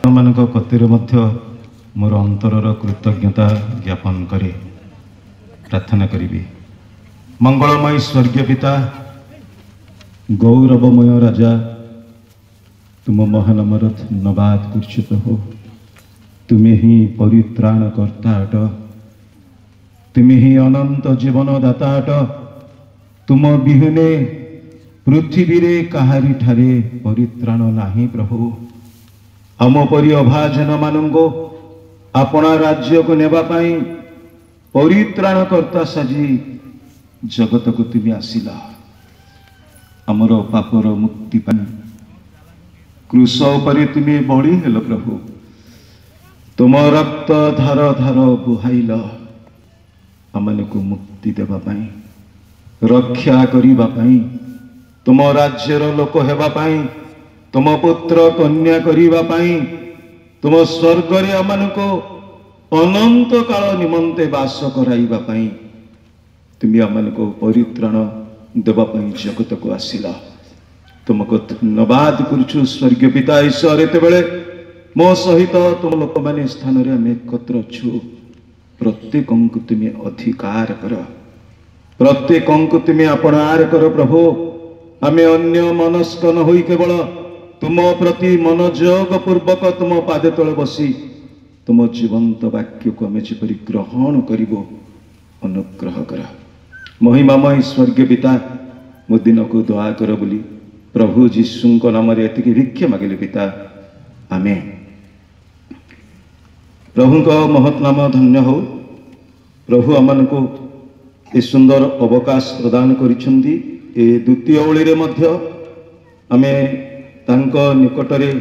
ମାନଙ୍କ କତିରେ ମଧ୍ୟ ମୋର ଅନ୍ତରର କୃତଜ୍ଞତା ଜ୍ଞାପନ କରି ପ୍ରାର୍ଥନା କରିବି। ମଙ୍ଗଳମୟ ସ୍ୱର୍ଗୀୟ ପିତା, ଗୌରବମୟ ରାଜା, ତୁମ ମହାନାମର ଧନ୍ୟବାଦ କରୁଛୁ ପ୍ରଭୁ। ତୁମେ ହିଁ ପରିତ୍ରାଣକର୍ତ୍ତା ଅଟ, ତୁମେ ହିଁ ଅନନ୍ତ ଜୀବନଦାତା ଅଟ। ତୁମ ବିହୁନେ ପୃଥିବୀରେ କାହାରି ଠାରେ ପରିତ୍ରାଣ ନାହିଁ ପ୍ରଭୁ। ଆମ ପରି ଅଭାଜନ ମାନଙ୍କୁ ଆପଣା ରାଜ୍ୟକୁ ନେବା ପାଇଁ ପରିତ୍ରାଣକର୍ତ୍ତା ସାଜି ଜଗତକୁ ତୁମେ ଆସିଲ। ଆମର ପାପର ମୁକ୍ତି ପାଇଁ କ୍ରୁଶ ଉପରେ ତୁମେ ବଳି ହେଲ ପ୍ରଭୁ। ତୁମ ରକ୍ତ ଧାର ଧାର ବୁହାଇଲ ଆମମାନଙ୍କୁ ମୁକ୍ତି ଦେବା ପାଇଁ, ରକ୍ଷା କରିବା ପାଇଁ, ତୁମ ରାଜ୍ୟର ଲୋକ ହେବା ପାଇଁ, ତୁମ ପୁତ୍ର କନ୍ୟା କରିବା ପାଇଁ, ତୁମ ସ୍ୱର୍ଗରେ ଆମମାନଙ୍କୁ ଅନନ୍ତ କାଳ ନିମନ୍ତେ ବାସ କରାଇବା ପାଇଁ ତୁମେ ଆମମାନଙ୍କୁ ପରିତ୍ରାଣ ଦେବା ପାଇଁ ଜଗତକୁ ଆସିଲ। ତୁମକୁ ଧନ୍ୟବାଦ କରୁଛୁ ସ୍ୱର୍ଗୀୟ ପିତା ଈଶ୍ୱର। ଏତେବେଳେ ମୋ ସହିତ ତୁମ ଲୋକମାନେ ସ୍ଥାନରେ ଆମେ ଏକତ୍ର ଅଛୁ। ପ୍ରତ୍ୟେକଙ୍କୁ ତୁମେ ଅଧିକାର କର, ପ୍ରତ୍ୟେକଙ୍କୁ ତୁମେ ଆପଣାର କର ପ୍ରଭୁ। ଆମେ ଅନ୍ୟ ମନସ୍କ ନ ହୋଇ କେବଳ ତୁମ ପ୍ରତି ମନୋଯୋଗ ପୂର୍ବକ ତୁମ ପାଦ ତଳେ ବସି ତୁମ ଜୀବନ୍ତ ବାକ୍ୟକୁ ଆମେ ଯେପରି ଗ୍ରହଣ କରିବୁ ଅନୁଗ୍ରହ କର। ମହିମାମୟ ସ୍ୱର୍ଗୀୟ ପିତା, ମୋ ଦିନକୁ ଦୟା କର ବୋଲି ପ୍ରଭୁ ଯୀଶୁଙ୍କ ନାମରେ ଏତିକି ଭିକ୍ଷା ମାଗିଲେ ପିତା, ଆମେନ୍। ପ୍ରଭୁଙ୍କ ମହତ୍ ନାମ ଧନ୍ୟ ହଉ। ପ୍ରଭୁ ଆମମାନଙ୍କୁ ଏ ସୁନ୍ଦର ଅବକାଶ ପ୍ରଦାନ କରିଛନ୍ତି। ଏ ଦ୍ୱିତୀୟ ଓଳିରେ ମଧ୍ୟ ଆମେ ତାଙ୍କ ନିକଟରେ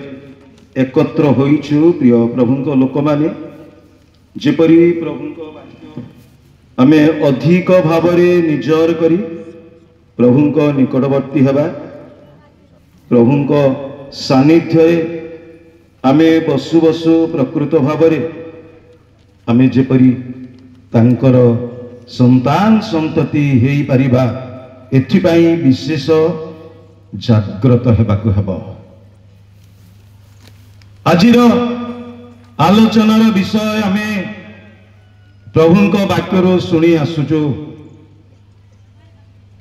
ଏକତ୍ର ହୋଇଛୁ। ପ୍ରିୟ ପ୍ରଭୁଙ୍କ ଲୋକମାନେ, ଯେପରି ପ୍ରଭୁଙ୍କ ବାକ୍ୟ ଆମେ ଅଧିକ ଭାବରେ ନିଜର କରି ପ୍ରଭୁଙ୍କ ନିକଟବର୍ତ୍ତୀ ହେବା, ପ୍ରଭୁଙ୍କ ସାନ୍ନିଧ୍ୟରେ ଆମେ ବସୁ ବସୁ ପ୍ରକୃତ ଭାବରେ ଆମେ ଯେପରି ତାଙ୍କର ସନ୍ତାନ ସନ୍ତତି ହେଇପାରିବା, ଏଥିପାଇଁ ବିଶେଷ ଜାଗ୍ରତ ହେବାକୁ ହେବ। ଆଜିର ଆଲୋଚନାର ବିଷୟ ଆମେ ପ୍ରଭୁଙ୍କ ବାକ୍ୟରୁ ଶୁଣି ଆସୁଛୁ।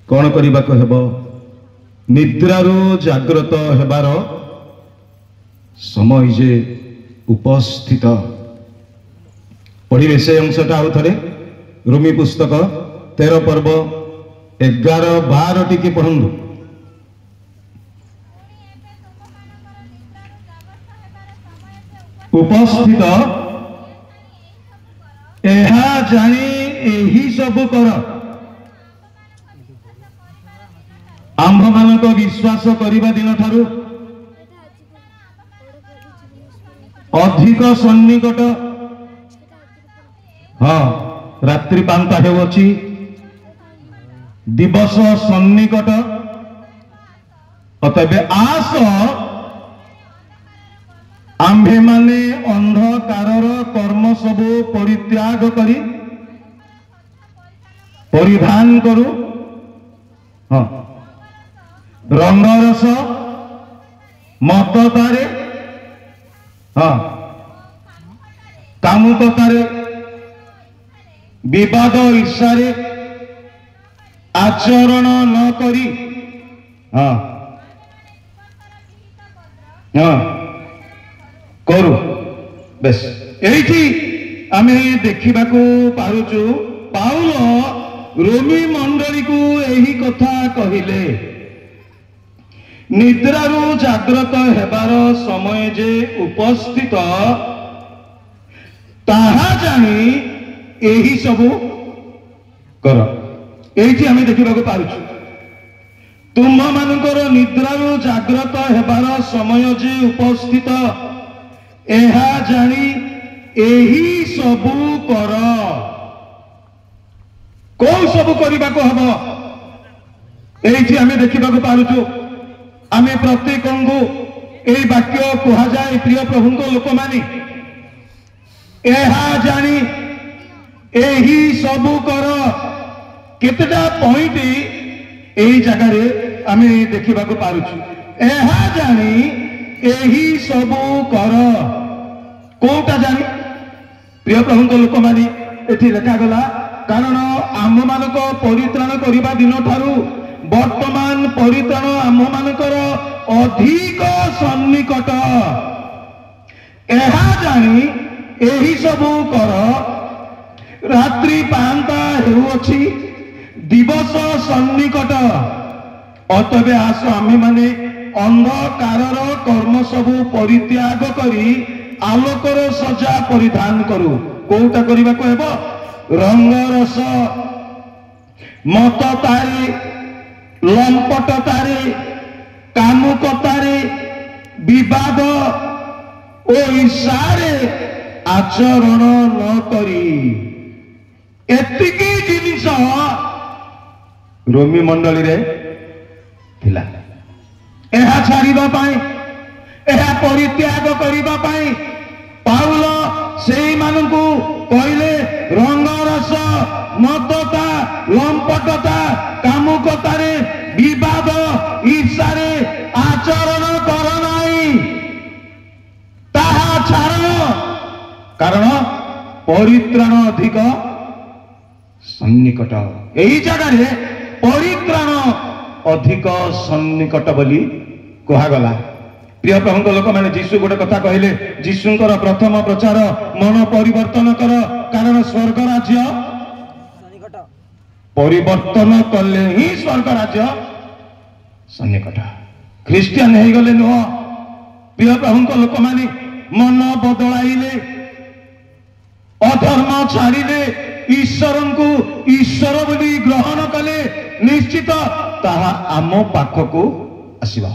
କ'ଣ କରିବାକୁ ହେବ? ନିଦ୍ରାରୁ ଜାଗ୍ରତ ହେବାର ସମୟ ଯେ ଉପସ୍ଥିତ। ପଢ଼ିବେ ସେ ଅଂଶଟା ଆଉ ଥରେ। ରୋମୀ ପୁସ୍ତକ 13 ପର୍ବ 11-12 ଟିକେ ପଢ଼ନ୍ତୁ। ଉପସ୍ଥିତ ଏହା ଜାଣି ଏହି ସବୁ କର। ଆମ୍ଭମାନଙ୍କ ବିଶ୍ୱାସ କରିବା ଦିନ ଠାରୁ ଅଧିକ ସନ୍ନିକଟ। ହଁ, ରାତ୍ରି ପାନ୍ତା ହେଉଅଛି, ଦିବସ ସନ୍ନିକଟ। ଅତଏବ ଆସ, ଆମ୍ଭେମାନେ ଅନ୍ଧକାରର କର୍ମ ସବୁ ପରିତ୍ୟାଗ କରି ପରିଧାନ କରୁ ହଁ ରଙ୍ଗରସ, ମତତାରେ, ହଁ କାମୁକତାରେ, ବିବାଦ ଈର୍ଷାରେ ଆଚରଣ ନ କରି ହଁ ହଁ କରୁ। ବେଶ, ଏଇଠି ଆମେ ଦେଖିବାକୁ ପାରୁଛୁ ପାଉଲ ରୋମୀ ମଣ୍ଡଳୀକୁ ଏହି କଥା କହିଲେ। ନିଦ୍ରାରୁ ଜାଗ୍ରତ ହେବାର ସମୟ ଯେ ଉପସ୍ଥିତ, ତାହା ଜାଣି ଏହି ସବୁ କର। ଏଇଠି ଆମେ ଦେଖିବାକୁ ପାରୁଛୁ ତୁମମାନଙ୍କର ନିଦ୍ରାରୁ ଜାଗ୍ରତ ହେବାର ସମୟ ଯେ ଉପସ୍ଥିତ, ଏହା ଜାଣି ଏହି ସବୁ କର। କୋଉ ସବୁ କରିବାକୁ ହବ? ଏଇଠି ଆମେ ଦେଖିବାକୁ ପାରୁଛୁ। ଆମେ ପ୍ରତ୍ୟେକଙ୍କୁ ଏହି ବାକ୍ୟ କୁହାଯାଏ, ପ୍ରିୟ ପ୍ରଭୁଙ୍କ ଲୋକମାନେ, ଏହା ଜାଣି ଏହି ସବୁ କର। କେତେଟା ପଏଣ୍ଟ ଏହି ଜାଗାରେ ଆମେ ଦେଖିବାକୁ ପାରୁଛୁ। ଏହା ଜାଣି ଏହି ସବୁ କର। कोटा जानी प्रिय प्रभु लोक मानी एठी लेखागला कारण आम मानक परित्राण करने दिन ठारू वर्तमान परित्राण आम मानकर अधिक सन्निकट एहा जानी एही सबू कर रात्रि पांता हेउछि दिवस सन्निकट अतबे आस आमे माने अंधकारर कर्म सबू परित्याग करी आलोकर सजा परिधान करू कोटा करबा को हेबो रंग रस मततारे लंपटतारे कामुकतारे विवाद ओ ईर्ष्यारे आचरण न करी एतिकी जिनिस रोमी मंडली रे थिला एहा छाड़िबा पाई एहा परित्याग करिबा पाई पाउल सेई मानकु कहले रंग रस मतता लंपटता कामुकतारे विवाद ईर्ष्यारे आचरण कर नाही ताहा छाड़ कारण परित्राण अधिक सन्निकट यही जगह रे परित्राण अधिक सन्निकट बोली कहागला प्रिय प्रभु लोक मैंने जीशु गोटे कथा कहले जीशुंकर प्रथम प्रचार मन परिवर्तन कर कारण स्वर्ग राज्य परिवर्तन कले ही स्वर्ग राज्य सन्निकट ख्रीस्टियन हो गले नुह प्रिय प्रभु लोक मैंने मन बदलाइले अधर्म छाड़िले ईश्वर को ईश्वर बोली ग्रहण कले निश्चित ताहा आम पाखकू आसीबा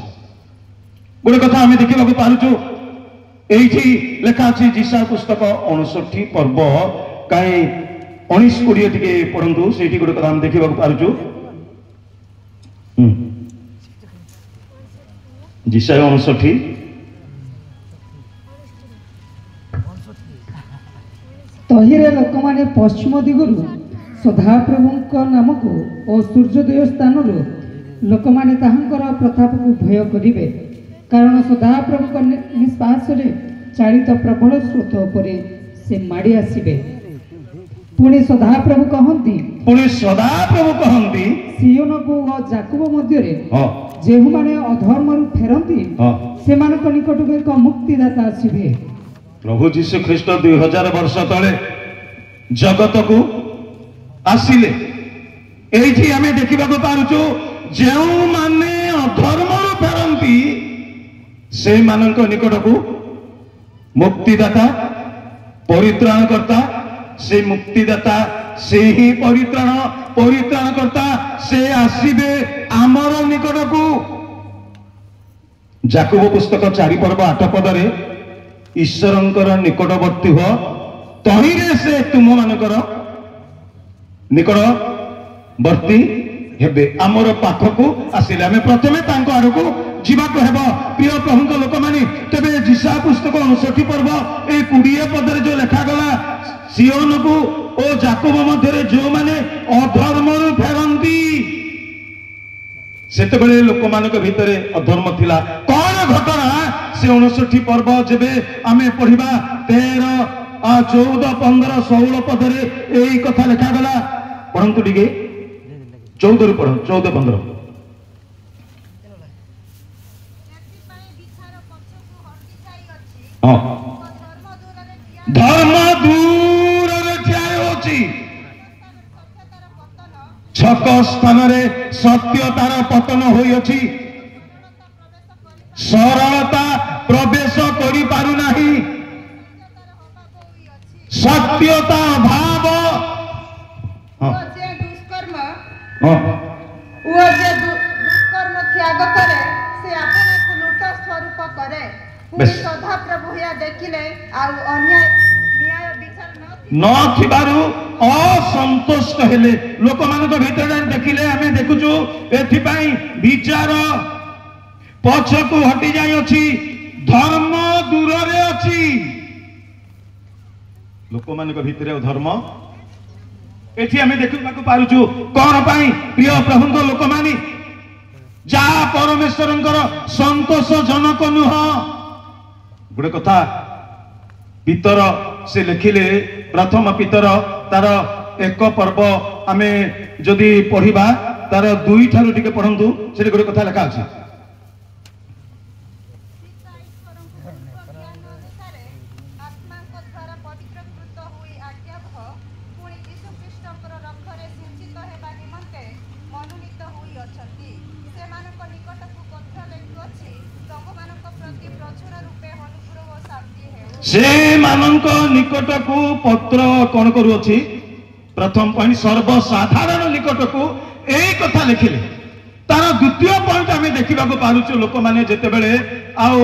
गोटे कथा आम देखा पार्चु ये लेखा अच्छी जिसा पुस्तक 59 पर्व कहीं 19-20 टी पढ़ु से गोटे कथा आम देखा पार्चु जिसा 59 तहिरे लोक माने पश्चिम दिगरु सदाप्रभु नाम को और सूर्योदय स्थान लोक माने ताहांकर प्रताप को भय करिवे कारण सदाप्रभु निष्पास चालित प्रबल स्रोत पर से माड़ी आसीबे पुणी सदाप्रभु कहती सियोन को जाकुब मध्य जे माने अधर्म फेरती से निकट को एक मुक्तिदाता आसीबे प्रभु जीशु ख्रीस्ट 2000 वर्ष तले जगत को आसिले एठी आमे देखिबा को पारुचो जेउ माने अधर्म फेरंती से मानक निकट को मुक्तिदाता परित्राण करता से मुक्तिदाता से ही परित्राण करता से आसीबे आमर निकट को जाकुब पुस्तक 4 पर्व 8 पदरे ईश्वरंकर निकटवर्ती हो तहिरे से तुम मानकर निकटवर्ती हेबे आमर पाखकू आसिले आमे प्रथमे तांको आड़कू जीवाक हेबो प्रिय प्रभु लोक माने तबे जिसा पुस्तक 59 पर्व ए 20 पदरे जो लेखा गला सियोन को ओ जाकुब मध्य जो माने अधर्म फेरंती सेते बेले लोक मानक भितरे अधर्म थिला कौन घटना से 59 पर्व जेबे आमे पढ़िबा 13 14 15 16 पदरे एई कथा लेखा गला पढ़ंतु टिके 14 रु पढ़ 14 15 हां धर्म दूर रे ठिया होची छक स्थान रे सत्यतार पतन होई अछि सरलता प्रवेश करि पारु नाही सत्यता भाव जे दुष्कर्म वो जे दुष्कर्म त्याग करे से अपने को लूट स्वरूप करे पुनी सदा प्रभु या देखिले आ अन्याय न्याय विचार न थिबारु असंतोष हेले लोक मानक भितर देखिले आमे देखुचु एथि पई विचार पछकु हटि जाय अछि धर्म दूर रे अछि लोक मानक भितर धर्म एथि आमे देखिबाकु पारुचु कोन पई प्रिय प्रभुଙ୍କ लोक मानी जा परमेश्वरंकर संतोष जनक नुह गोटे कथा पितर से लिखिले प्रथम पितर तार एक पर्व आमे जदि पढ़िबा तार 2 ठारू टिके पढ़ंतु से गोटे कथा लिखा अछि से मानक निकट को पत्र कौन करुअछि प्रथम पॉइंट सर्वसाधारण निकट को यही कथा लिखिले तार द्वितीय पॉइंट आम देखा पारुचु लोक मैंने जिते बड़े आउ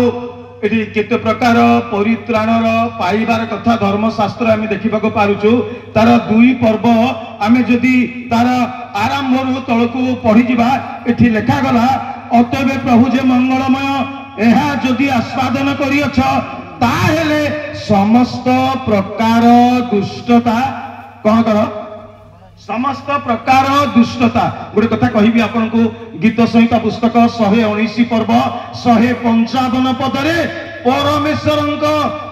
केते प्रकार परित्राणर पाइबार कथा धर्मशास्त्र आम देखा पारुचु तार 2 पर्व आम जदि तार आरंभ तलकू पढ़ी जा एठी लेखा गला अतएव प्रभु जे मंगलमय यह जदि आस्वादन करियछ ताहेले समस्त प्रकार दुष्टता कौन कर समस्त प्रकार दुष्टता गोटे कथा कहि आपन को गीत संहिता पुस्तक 119 पर्व 155 पदरे परमेश्वरंक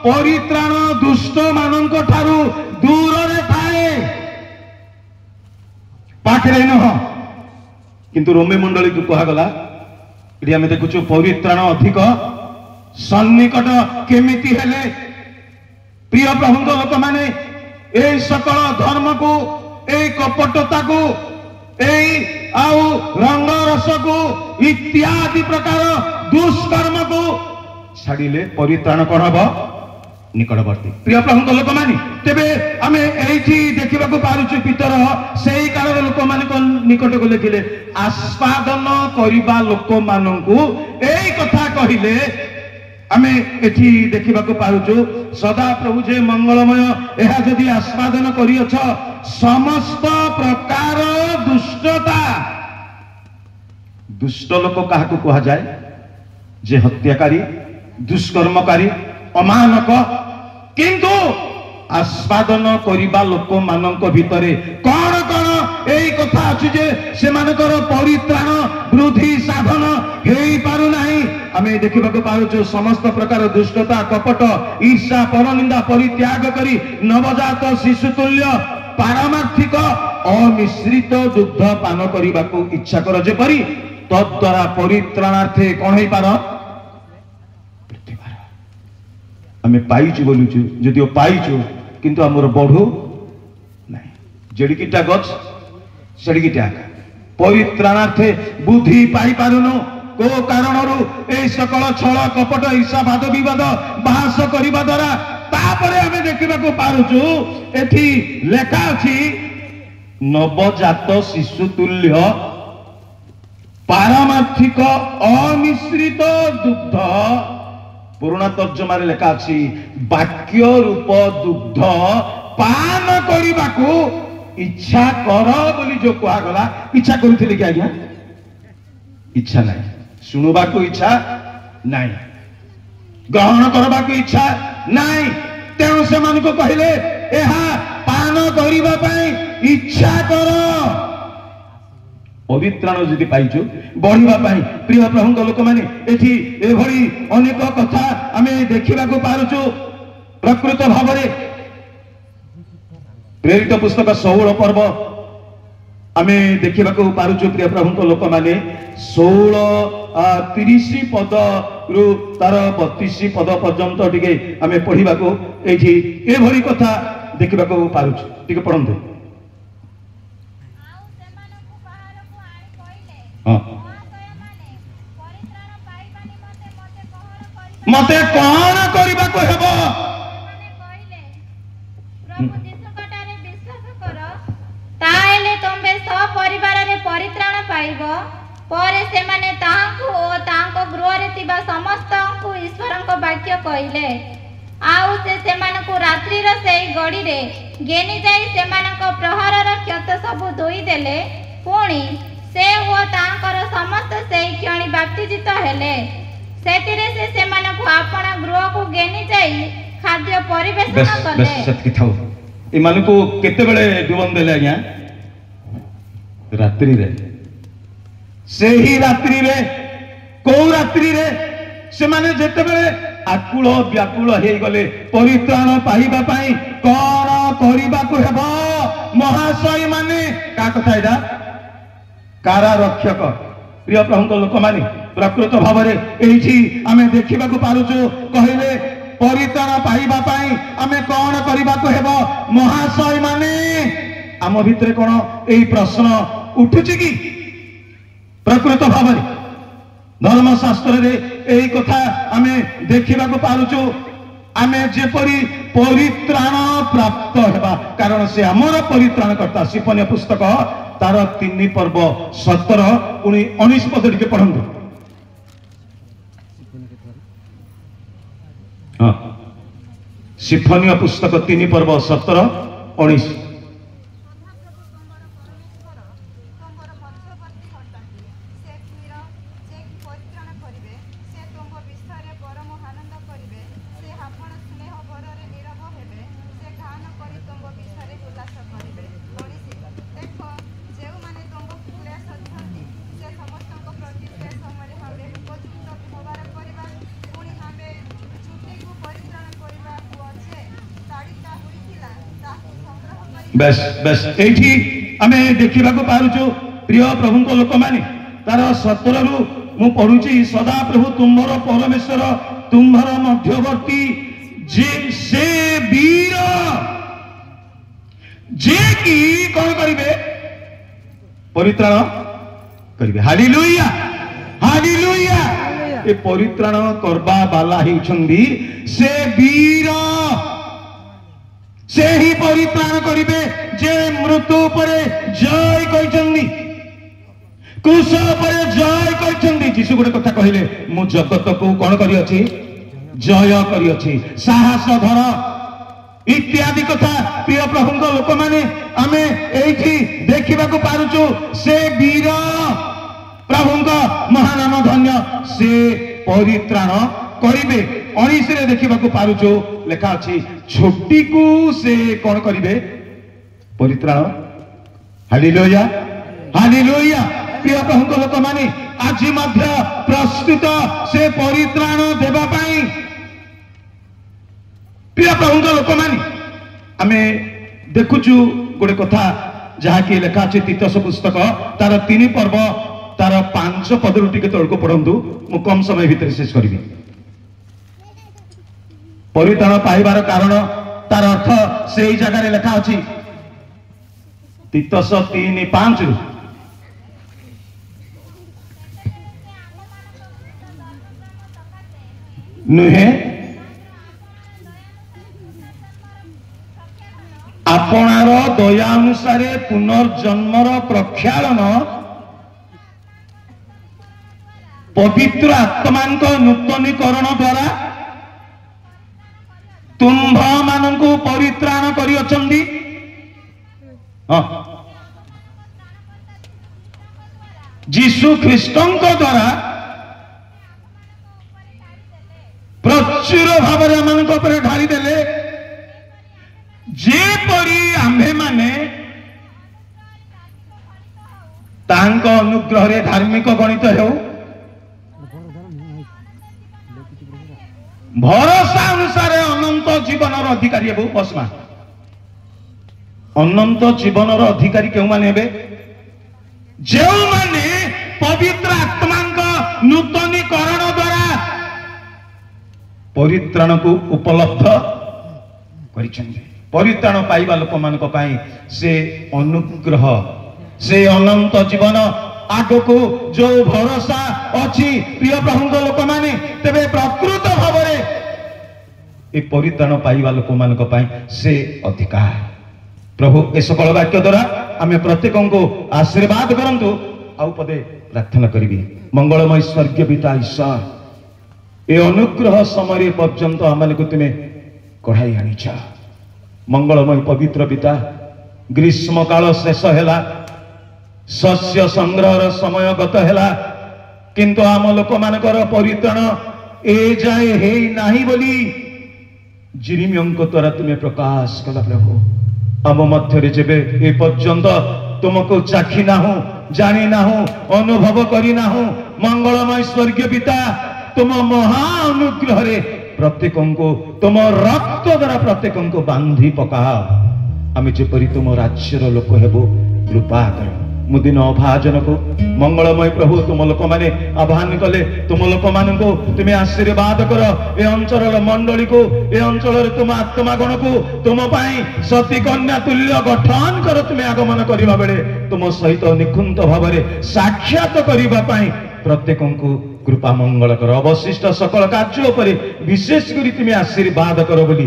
परित्राण दुष्ट मानक ठारू दूर रे थाए पाखरे नह किंतु रोमे मंडली को कहा गला इडी हमें देखुछु परित्राण अधिक सन्निकट केमिति हेले प्रिय प्रभु लोक माने ए सकल धर्म को ए कपटता को ए आउ रंग रस को इत्यादि प्रकार दुष्कर्म को छाड़िले परित्राण कौन हम निकटवर्ती प्रिय प्रभु लोक माने तेबे आमे एठी देखिबा को पारुछु पितर सेही काल लोक माने निकट को लेखिले आस्वादन करिबा लोक माननकु एई कथा कहिले आमे एठी देखिबा को पारुछु सदा प्रभु जे मंगलमय एहा जदि आस्वादन करियछ समस्त प्रकार दुष्टता दुष्ट लोक काहाकु कहा जाए जे हत्याकारी दुष्कर्मकारी अमानक किंतु आस्वादन करिबा लोक मानक भितरे कौन कौन एई कथा अछि जे से मानकर परित्राण वृद्धि साधन हेई पारु नाही आमे देखिबा को पारुछु समस्त प्रकार दुष्टता कपट ईर्षा परनिंदा परित्याग करी नवजात शिशु तुल्य पारमार्थिक अमिश्रित दुग्ध पान करिबा को इच्छा कर जे परी तद्वारा परित्राणार्थे कौन हेई पार आमे पाइछु बोलुछु जदिओ पाइछु किंतु आमर बढ़ू नहीं जेड़िकिटा गछ सेड़िकिटा परित्राणार्थे बुद्धि पाई पारुनु को कारणरू ए सकल छल कपट ईर्षा वाद विवाद बास करिबा द्वारा तापरे आमे देखिबा को पारुछु एठी लेखा अछि नवजात शिशु तुल्य पारमार्थिक अमिश्रित दुग्ध पुराना तर्जमा रे लेखा अछि वाक्य रूप दुग्ध पान करिबा को इच्छा कर बोली जो कहा गला इच्छा करुथिले कि आज्ञा इच्छा नहीं सुनुबा को इच्छा नहीं ग्रहण करबा को इच्छा नहीं तेणु से मान को कहले एहा पान करिबा पई इच्छा कर पवित्राण जदि पाइछु बढ़िबा पई प्रिय प्रभु लोक माने एठी एभली अनेक कथा आमे देखिबा को पारुछु प्रकृत भावरे प्रेरित पुस्तक 16 पर्व आमे देखिबा को पारुछु प्रिय प्रभु लोक माने 30 पद रु तार 32 पद पर्यंत टिके आमे पढिबा को एठी एभली कथा देखिबा को पारुछु टिके पढंतु मते कौन करबा को हेबो ताहेले तंबे सब परिवार रे परित्राण पाइबो परे से माने तांको ओ तांको गृह रे तिबा समस्त को ईश्वरन को वाक्य कहिले आउ से माने को रात्रि रो सेई गडी रे गेनी जाई से माने को प्रहर रो क्षत सब धोई देले पुणी से ओ तांकर समस्त सेई क्षणी बाप्तिजित हेले सेतिरे से माने को आपण गृह को गेनी जाई खाद्य परिवेशन कले बस सतकी थाउ ए माने को केते बेले डुबन देले आज्ञा रात्रि रे से ही रात्रि रे को रात्रि रे से माने जेते बेले आकुल व्याकुल हो गले परित्राण पाइबा पाई कौन करबाकू हेब महाशय माने का कथा एटा कारारक्षक प्रिय प्रभु लोक माने प्रकृत भाव में आमे देखा पारुचु कहले परित्राण पाइबा पाई आमे कौन करबाकू हेब महाशय माने आम भितर कौन यही प्रश्न उठुची कि प्रकृत भाव में धर्मशास्त्र यही कथा आमे देखा पारुचु आमे जेपरी परित्राण प्राप्त हेबा कारण से आमर परित्राण करता सिफन्य पुस्तक तार 3 पर्व 17 19 पद टिके पढ़ंतु। हाँ सिफन्य पुस्तक 3 पर्व 17 19 बेस बेस एठी आमे देखा पारुचु प्रिय प्रभु लोक माने तार 17 रु मु पढुची सदा प्रभु तुम्हारा परमेश्वर तुम्हारा मध्यवर्ती जे से वीर जे की कौन करिवे परित्राण करिवे हालेलुया हालेलुया ए परित्राण करबा बाला हेउछंदी से वीर से ही परित्राण करिवे जे मृत्यु पर जय करिसंदी क्रूस पर जय करिसंदी जीसु गोटे कथा कहले मु जगत को कोन करि अछि जय करि अछि साहस धर इत्यादि कथा प्रिय प्रभु लोक माने आमे एठी देखिबा को पारुचु से वीर प्रभु महानाम धन्य से परित्राण करिवे 19 रे देखिबा को पारुचु लेखा अछि छोटी को से कौन करिवे परित्राण हालेलुया हालेलुया प्रिय प्रभु लोक माने आज मध्य प्रस्तुत से परित्राण देबा पाई प्रिय प्रभु लोक माने आमे देखुचु गोटे कथा जहा कि लेखा अछि तीतस पुस्तक तार 3 पर्व तार 5 पद रु टिके तळको पढंतु मु कम समय भितर शेष करबी परित्राण पाइबार कारण तार अर्थ से ही जगह लेखा अछि तीतस 3:5 नुहे आपणार दया अनुसार पुनर्जन्मर प्रक्षालन पवित्र आत्मांक नूतनीकरण द्वारा तुम्भ मानंकु परित्राण करि अछंदी जीसु ख्रीष्टंक द्वारा प्रचुर भाव पर ढाली देले जेपरी आम्भे माने तांक अनुग्रह रे धार्मिक गणित हेउ भरोसा अनुसार अनंत जीवन अधिकारी हेबु पस्मा अनंत जीवन अधिकारी केउ माने हेबे जो माने पवित्र आत्मांक नूतनीकरण द्वारा परित्राण को उपलब्ध करिसंदी परित्राण पाइबा लोक मानक पई से अनुग्रह से अनंत जीवन आगो को जो भरोसा अच्छी प्रिय प्रभु लोक माने तेबे प्रकृत भाव में परित्राण पाइबा लोक मानक पई से अधिकार प्रभु ए सकल वाक्य द्वारा आमे प्रत्येक को आशीर्वाद करंतु आउ पदे प्रार्थना करिबी मंगलमय स्वर्गीय पिता ईश्वर ए अनुग्रह समय पर्यंत आमे को तुमे कढ़ाई आनिछा मंगलमय पवित्र पिता ग्रीष्म काल शेष हैला शस्य संग्रह समय गत हैला किंतु आम लोक मानकर परित्राण ए जाए हे नाही बोली जिरिमियंक द्वारा तुम्हें प्रकाश कला प्रभु आम मध्य जेबे ए पर्यंत तुमको चाखी ना हूं जानी ना हूं अनुभव करी ना हूं मंगलमय स्वर्गीय पिता तुम महा अनुग्रह रे प्रत्येक को तुम रक्त द्वारा प्रत्येक को बांधी पकाओ आम जेपरी तुम राज्यर लोक हेबो कृपा कर मुदिन अभाजन को मंगलमय प्रभु तुम लोक माने आह्वान कले तुम लोक मान को तुम्हें आशीर्वाद कर ए अंचल मंडली को ए अंचल तुम आत्मागण को तुम सती कन्या तुल्य गठन कर तुम्हें आगमन करबा बेले तुम सहित निकुंत भाव साक्षात करने प्रत्येक को कृपा मंगल कर अवशिष्ट सकल कार्य पर विशेष करी तुम्हें आशीर्वाद कर बोली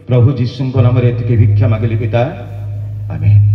प्रभु जीशु नाम भिक्षा मागिली पिता आमेन।